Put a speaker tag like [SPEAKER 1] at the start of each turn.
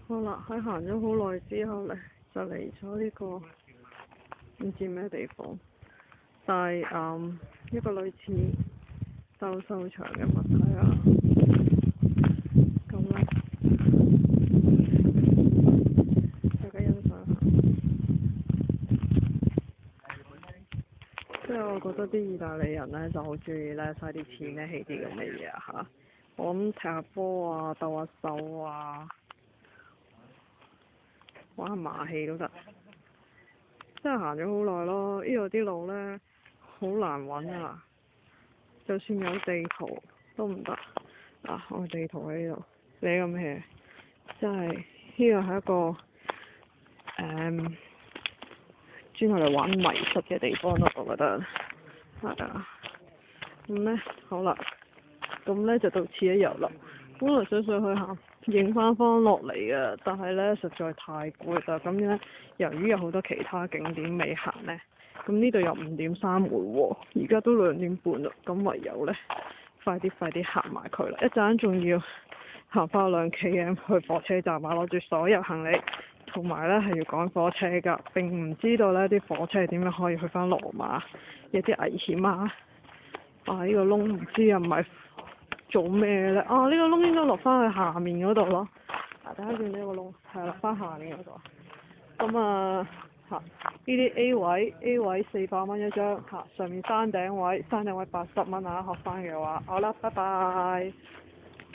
[SPEAKER 1] 好啦，喺行咗好耐之後呢，就嚟咗呢個唔知咩地方，但係一個類似鬥獸場嘅物體啊。咁呢，大家欣賞下。即係我覺得啲意大利人呢就好中意呢嘥啲錢呢起啲咁嘅嘢嚇。我諗踢下波啊，鬥下獸啊，玩下馬戲都得。真係行咗好耐咯，呢度啲路呢，好難揾啊，就算有地圖都唔得。啊，我地圖喺呢度，你咁 hea，真係呢個係一個專係嚟玩迷失嘅地方咯，我覺得係啊。咁呢，好啦，咁呢就到此一遊啦。本來想上去行影翻落嚟嘅，但係呢實在太攰啦。咁呢，由於有好多其他景點未行呢，咁呢度又5點閂門喎，而家都2點半啦。咁唯有呢，快啲行埋佢啦！一陣仲要行翻2 km 去火車站啊，攞住所有行李，同埋呢係要趕火車㗎。並唔知道呢啲火車點樣可以去翻羅馬，有啲危險啊！啊，呢個窿唔知又唔係做咩呢？啊，呢個窿應該落翻去下面嗰度咯。啊，大家見到呢個窿係落翻下面嗰度。咁啊嚇，呢啲 A 位400蚊一張嚇，上面山頂位80蚊啊，學翻嘅話，好啦，拜拜。